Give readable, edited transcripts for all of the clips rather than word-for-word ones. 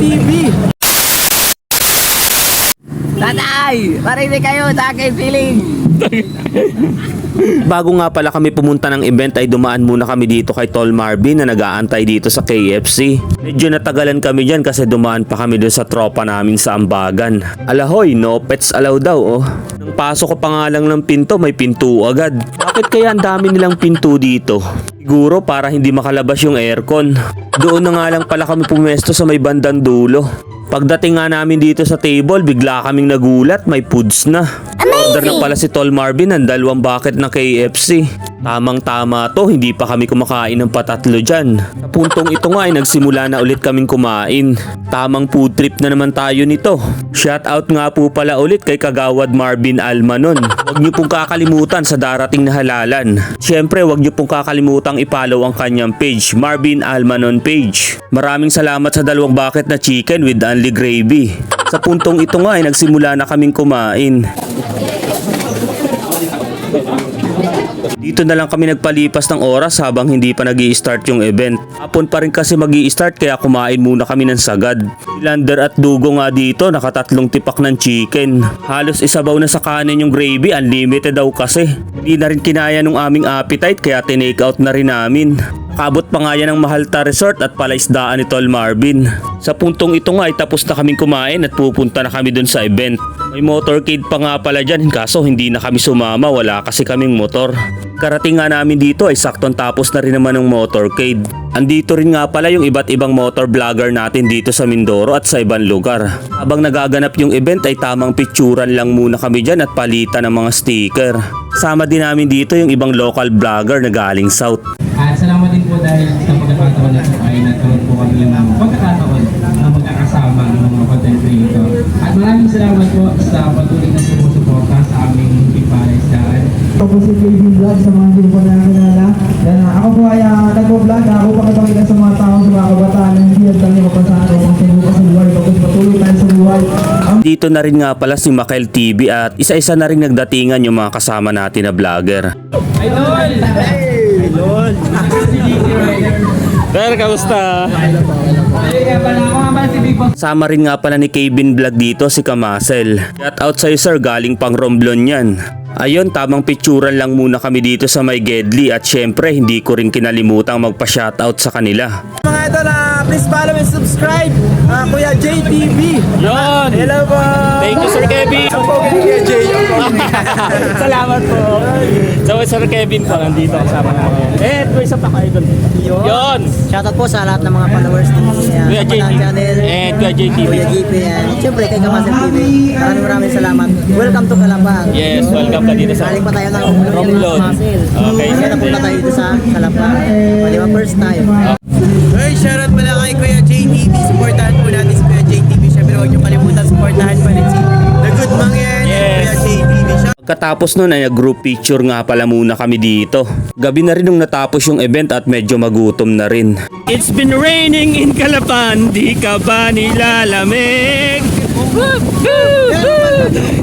JTV! Tatay! Marinig kayo sa aking feeling! Bago nga pala kami pumunta ng event ay dumaan muna kami dito kay Tol Marvin na nag-aantay dito sa KFC. Medyo natagalan kami dyan kasi dumaan pa kami doon sa tropa namin sa Ambagan. Alahoy, no pets allow daw oh. Nang pasok ko pa nga lang ng pinto, may pinto agad. Bakit kaya ang dami nilang pinto dito? Siguro para hindi makalabas yung aircon. Doon na nga lang pala kami pumesto sa may bandang dulo. Pagdating nga namin dito sa table, bigla kaming nagulat, may foods na. Order na pala si Tol Marvin ng 2 bucket na KFC. Tamang-tama to, hindi pa kami kumakain ng patatlo dyan. Sa puntong ito nga ay nagsimula na ulit kaming kumain. Tamang food trip na naman tayo nito. Shoutout nga po pala ulit kay Kagawad Marvin Almanon. Huwag niyo pong kakalimutan sa darating na halalan. Siyempre, huwag niyo pong kakalimutang i-follow ang kanyang page, Marvin Almanon page. Maraming salamat sa 2 bucket na chicken with only gravy. Sa puntong ito nga ay nagsimula na kaming kumain. Dito na lang kami nagpalipas ng oras habang hindi pa nag-i-start yung event. Hapon pa rin kasi mag-i-start kaya kumain muna kami ng sagad. Lander at dugo nga dito, nakatatlong tipak ng chicken. Halos isabaw na sa kanin yung gravy, unlimited daw kasi. Hindi na rin kinaya nung aming appetite kaya tinake out na rin namin. Kabot pa nga yan ng Mahalta Resort at palaisdaan ni Tol Marvin. Sa puntong ito nga ay tapos na kaming kumain at pupunta na kami dun sa event. May motorcade pa nga pala dyan kaso hindi na kami sumama, wala kasi kaming motor. Karating nga namin dito ay saktong tapos na rin naman ng motorcade. Andito rin nga pala yung iba't ibang motor vlogger natin dito sa Mindoro at sa ibang lugar. Habang nagaganap yung event ay tamang picturan lang muna kami dyan at palitan ng mga sticker. Kasama din namin dito yung ibang local vlogger na galing South. At salamat din po dahil sa pagkakataon na po ay nagkaroon po kami ng pagkakataon na magkakasama ng mga content creator. At maraming salamat po sa patuloy na sumusuporta sa aming pagpapalaisdaan. Ako po si Kevin Vlog sa mga hindi po nakakilala. Ako po ay nag-vlog. Ako pakipakita sa mga tao sa mga kabataan na hindi at kami mapasado kung sino pa sa buhay. Pagkat patuloy tayo sa buhay. Dito na rin nga pala si Makel TV at isa-isa na rin nagdatingan yung mga kasama natin na vlogger. Idol! Idol! Pero kamusta? Sama rin nga pala ni Kevin Vlog dito si Kamasel. Shout out sa'yo sir, galing pang Romblon yan. Ayun, tamang picturan lang muna kami dito sa may Gedli at syempre hindi ko rin kinalimutang magpa-shoutout sa kanila. Mga idol, please follow and subscribe, Kuya JTV! Yon! Hello po! Thank you Sir Kevin! Ang pogi ni Kuya Jay! Salamat po! So Sir Kevin po, nandito kasama namin. May isa pa kayo doon. Yon! Shoutout po sa lahat ng mga followers ni Kuya JTV Channel and Kuya JTV. Kuya JP and siyempre kay Kamasel TV. Maraming salamat. Welcome to Kalapang. Yes, welcome ka dito sa Galing pa tayo ng Romblon. Okay, Kaya napunta tayo dito sa Kalapang. Di ba first time? Hey, shoutout pala kay Kuya JTV. Supportahan po natin si Kuya JTV. Siyempre huwag niyo kalimutan supportahan pa rin si The Good Mangyan and Kuya JTV. Pagkatapos nun ay nag-group picture nga pala muna kami dito. Gabi na rin nung natapos yung event at medyo magutom na rin. It's been raining in Calapan, di ka ba nilalamig?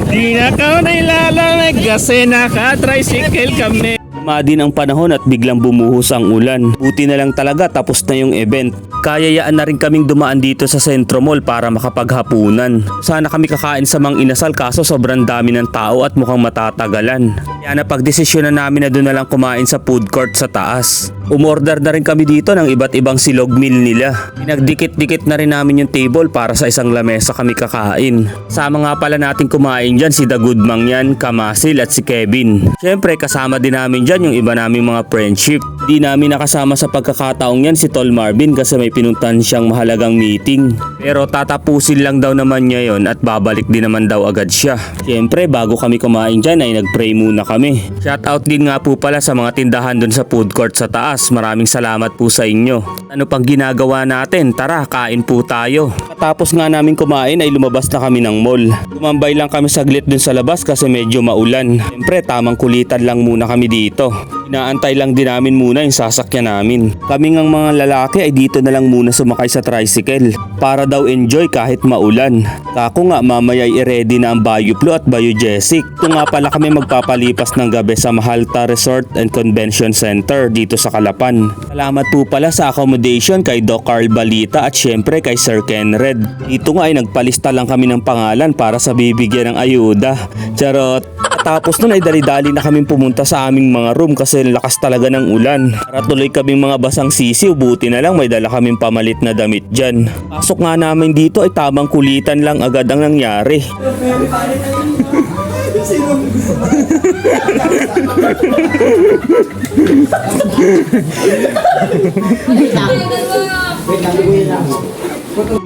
Di na ka nilalamig kasi naka-tricycle kami. Din ang panahon at biglang bumuhos ang ulan. Buti na lang talaga tapos na yung event. Kayayaan na rin kaming dumaan dito sa Centro Mall para makapaghapunan. Sana kami kakain sa Mang Inasal kaso sobrang dami ng tao at mukhang matatagalan. Kaya napagdesisyon na namin na doon na lang kumain sa food court sa taas. Umorder na rin kami dito ng iba't ibang silog meal nila. Pinagdikit-dikit na rin namin yung table para sa isang lamesa kami kakain. Sama nga pala natin kumain dyan si The Good Mangyan, Kamasil at si Kevin. Siyempre kasama din namin dyan yung iba naming mga friendship. Di namin nakasama sa pagkakataong yan si Tol Marvin kasi may pinuntahan siyang mahalagang meeting. Pero tatapusin lang daw naman niya yon at babalik din naman daw agad siya. Siyempre bago kami kumain dyan ay nagpray muna kami. Shoutout din nga po pala sa mga tindahan dun sa food court sa taas. Maraming salamat po sa inyo. Ano pang ginagawa natin? Tara, kain po tayo. Tapos nga namin kumain ay lumabas na kami ng mall. Tumambay lang kami saglit dun sa labas kasi medyo maulan. Siyempre tamang kulitan lang muna kami dito. Inaantay lang din namin muna yung sasakyan namin. Kaming ang mga lalaki ay dito na lang muna sumakay sa tricycle para daw enjoy kahit maulan. Kako nga mamaya ay ready na ang Bayou Blue at Bayou Jessic. Ito nga pala kami magpapalipas ng gabi sa Mahalta Resort and Convention Center dito sa Calapan. Salamat po pala sa accommodation kay Doc Carl Balita at syempre kay Sir Ken Red. Dito nga ay nagpalista lang kami ng pangalan para sa bibigyan ng ayuda. Charot! Tapos nun ay dali-dali na kaming pumunta sa aming mga room kasi lakas talaga ng ulan. Para tuloy kaming mga basang sisiw, buti na lang may dala kaming pamalit na damit dyan. Pasok nga namin dito ay tamang kulitan lang agad ang nangyari.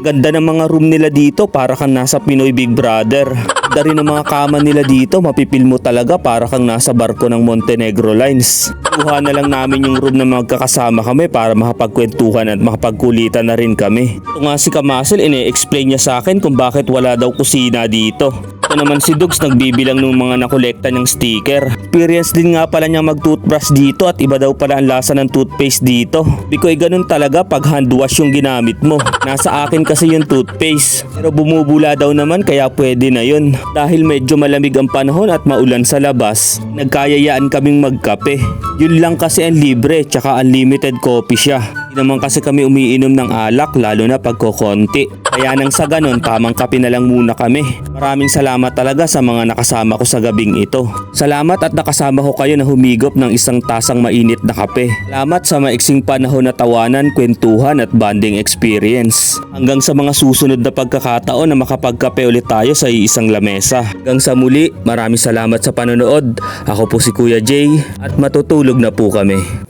Ganda ng mga room nila dito para kang nasa Pinoy Big Brother. Ganda rin ng mga kama nila dito, mapipil mo talaga para kang nasa barko ng Montenegro Lines. Kuha na lang namin yung room na magkakasama kami para makapagkwentuhan at makapagkulitan na rin kami. Ito nga si Kamasil, ine-explain niya sa akin kung bakit wala daw kusina dito. Ito naman si Dugs nagbibilang ng mga nakolekta niyang sticker. Experience din nga pala niyang mag-toothbrush dito at iba daw pala ang lasa ng toothpaste dito. Bikoy ganun talaga pag hand wash yung ginamit mo. Nasa akin kasi yung toothpaste. Pero bumubula daw naman kaya pwede na yun. Dahil medyo malamig ang panahon at maulan sa labas, nagkayayaan kaming magkape. Yun lang kasi ang libre tsaka unlimited coffee siya. Hindi naman kasi kami umiinom ng alak lalo na pagkokonti. Kaya nang sa ganon tamang kape na lang muna kami. Maraming salamat talaga sa mga nakasama ko sa gabing ito. Salamat at nakasama ko kayo na humigop ng isang tasang mainit na kape. Salamat sa maiksing panahon na tawanan, kwentuhan at bonding experience. Hanggang sa mga susunod na pagkakataon na makapagkape ulit tayo sa iisang lamesa. Hanggang sa muli, maraming salamat sa panonood. Ako po si Kuya Jay at matutulog na po kami.